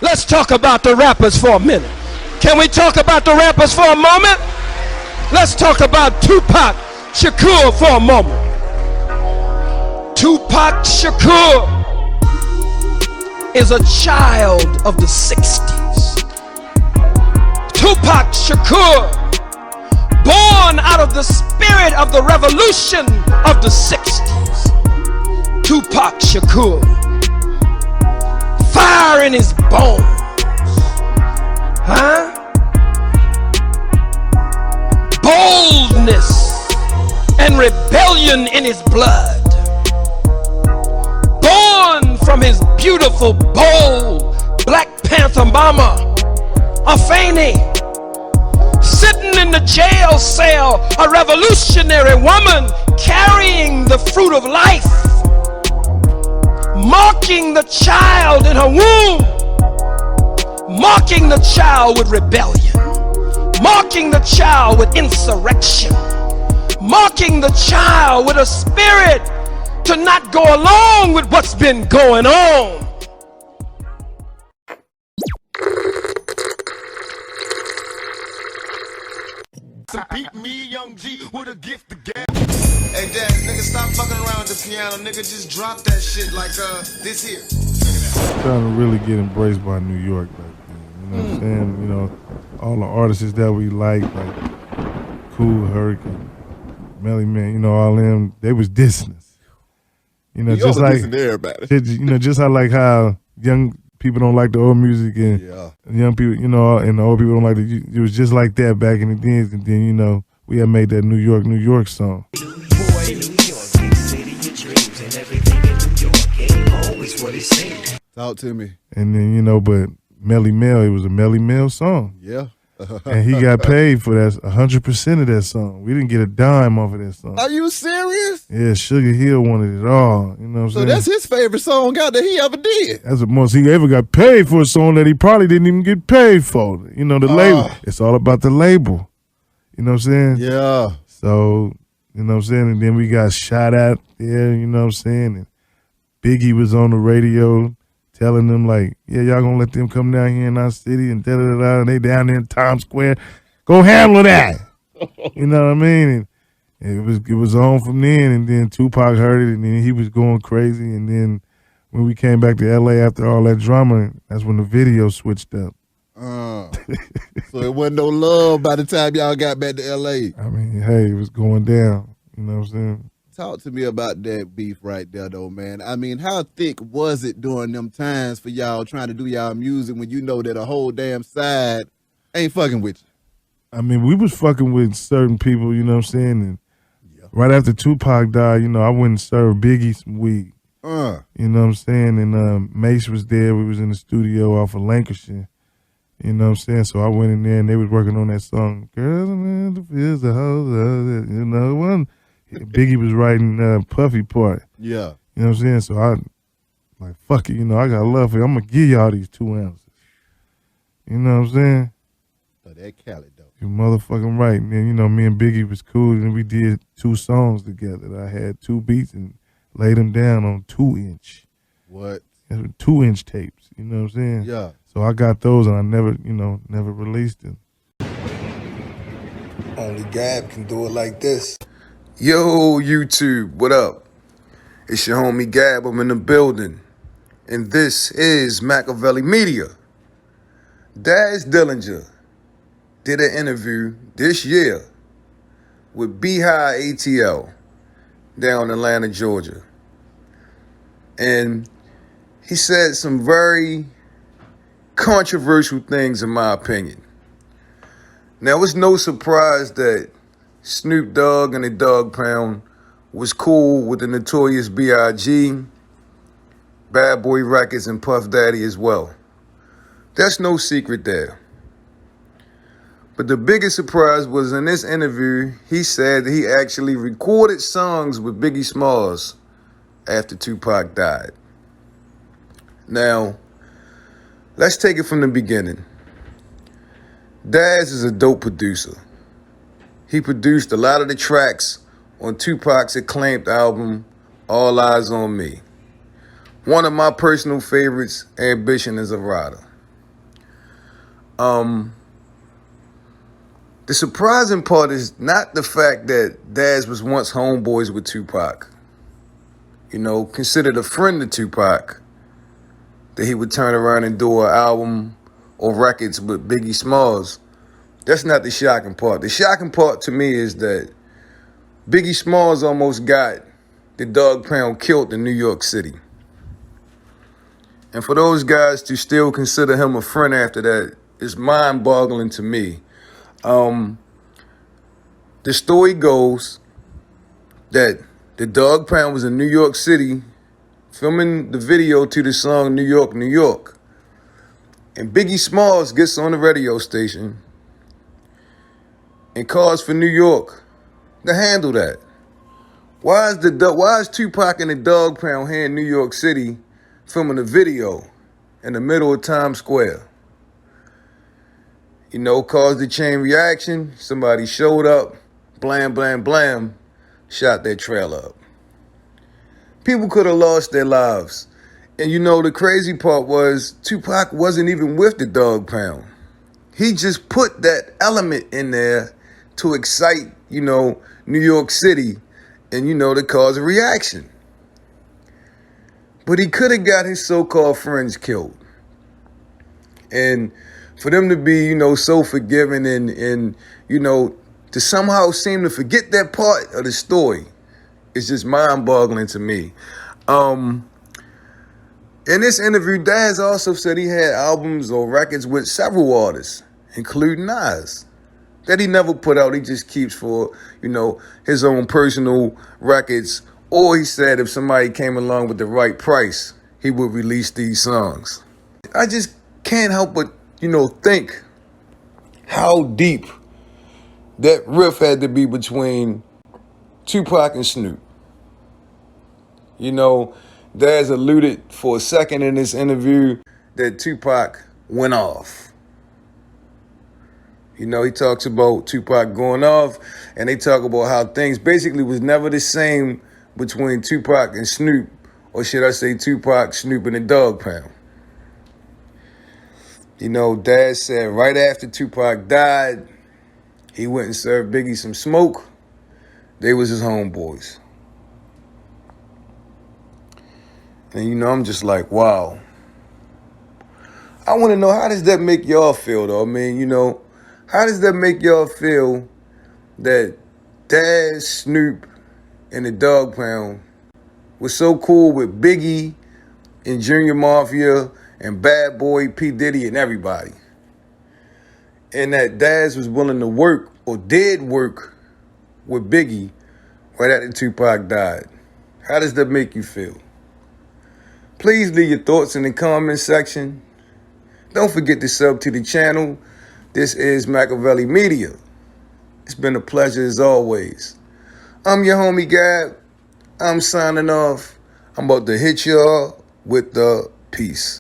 Let's talk about the rappers for a minute. Can we talk about the rappers for a moment? Let's talk about Tupac Shakur for a moment. Tupac Shakur is a child of the 60s. Tupac Shakur, born out of the spirit of the revolution of the 60s. Tupac Shakur, fire in his bones, huh? Boldness and rebellion in his blood. Born from his beautiful, bold Black Panther mama, Afeni. Sitting in the jail cell, a revolutionary woman carrying the fruit of life, marking the child in her womb, marking the child with rebellion, marking the child with insurrection, marking the child with a spirit to not go along with what's been going on. Beat me, young G, with a gift to get. Hey, Dad, nigga, stop fucking around with the piano, nigga. Just drop that shit like this here. I'm trying to really get embraced by New York, like, you know what I'm saying? You know, all the artists that we like Cool Herc and Melly Man, you know, all them, they was dissing us. You know, just like everybody. You know, just how young people don't like the old music and young people, you know, and the old people don't like it was just like that back in the days. And then, you know, we had made that New York song. Boy, New York, big city of dreams, and everything in New York ain't always what it seems. Talk to me. And then, you know, but Melly Mel, it was a Melly Mel song. Yeah. And he got paid for that 100% of that song. We didn't get a dime off of that song. Are you serious? Yeah, Sugar Hill wanted it all. You know what I'm saying? So that's his favorite song out that he ever did. That's the most he ever got paid for, a song that he probably didn't even get paid for. You know, the label. It's all about the label. You know what I'm saying? Yeah. So, you know what I'm saying? And then we got shot at there, you know what I'm saying? And Biggie was on the radio telling them, like, yeah, y'all gonna let them come down here in our city and da-da-da-da, and they down there in Times Square. Go handle that. You know what I mean? And it was on from then, and then Tupac heard it, and then he was going crazy. And then when we came back to L.A. after all that drama, that's when the video switched up. So it wasn't no love by the time y'all got back to L.A. I mean, hey, it was going down. You know what I'm saying? Talk to me about that beef right there, though, man. I mean, how thick was it during them times for y'all trying to do y'all music when you know that a whole damn side ain't fucking with you? I mean, we was fucking with certain people, you know what I'm saying? And right after Tupac died, you know, I went and served Biggie some weed. You know what I'm saying? And Mace was there. We was in the studio off of Lancashire. You know what I'm saying? So I went in there and they was working on that song. Girls in the fields, the hoes, you know, one. Biggie was writing Puffy part. Yeah. You know what I'm saying? So I like, fuck it, you know, I got love for you. I'm going to give y'all these 2 ounces. You know what I'm saying? So that Cali, though. You motherfucking right. And then, you know, me and Biggie was cool, and we did 2 songs together. I had 2 beats and laid them down on 2-inch. What? 2-inch tapes, you know what I'm saying? Yeah. So I got those, and I never, you know, never released them. Only Gab can do it like this. Yo, YouTube, what up? It's your homie Gab, I'm in the building. And this is MAKAVELI Media. Daz Dillinger did an interview this year with Beehive ATL down in Atlanta, Georgia. And he said some very controversial things in my opinion. Now, it's no surprise that Snoop Dogg and the Dogg Pound was cool with the Notorious B.I.G., Bad Boy Records, and Puff Daddy as well. That's no secret there. But the biggest surprise was in this interview, he said that he actually recorded songs with Biggie Smalls after Tupac died. Now, let's take it from the beginning. Daz is a dope producer. He produced a lot of the tracks on Tupac's acclaimed album, All Eyes on Me. One of my personal favorites, Ambition is a Rider. The surprising part is not the fact that Daz was once homeboys with Tupac. You know, considered a friend of Tupac. That he would turn around and do an album or records with Biggie Smalls. That's not the shocking part. The shocking part to me is that Biggie Smalls almost got the Dog Pound killed in New York City. And for those guys to still consider him a friend after that is mind-boggling to me. The story goes that the Dog Pound was in New York City filming the video to the song New York, New York. And Biggie Smalls gets on the radio station and calls for New York to handle that. Why is Tupac and the Dog Pound here in New York City filming a video in the middle of Times Square? You know, caused a chain reaction. Somebody showed up, blam, blam, blam, shot their trailer up. People could have lost their lives. And you know, the crazy part was Tupac wasn't even with the Dog Pound. He just put that element in there to excite, you know, New York City and, you know, to cause a reaction. But he could have got his so-called friends killed. And for them to be, you know, so forgiving and you know, to somehow seem to forget that part of the story is just mind-boggling to me. In this interview, Daz also said he had albums or records with several artists, including Nas, that he never put out. He just keeps for, you know, his own personal records. Or he said if somebody came along with the right price, he would release these songs. I just can't help but, you know, think how deep that riff had to be between Tupac and Snoop. You know, Daz alluded for a second in this interview that Tupac went off. You know, he talks about Tupac going off, and they talk about how things basically was never the same between Tupac and Snoop, or should I say Tupac, Snoop, and the Dog Pound. You know, Daz said right after Tupac died, he went and served Biggie some smoke. They was his homeboys. And, you know, I'm just like, wow. I want to know, how does that make y'all feel, though? I mean, you know, how does that make y'all feel that Daz, Snoop, and the Dog Pound was so cool with Biggie and Junior Mafia and Bad Boy, P. Diddy, and everybody? And that Daz was willing to work, or did work, with Biggie right after Tupac died. How does that make you feel? Please leave your thoughts in the comment section. Don't forget to sub to the channel. This is MAKAVELI Media. It's been a pleasure as always. I'm your homie Gab. I'm signing off. I'm about to hit y'all with the peace.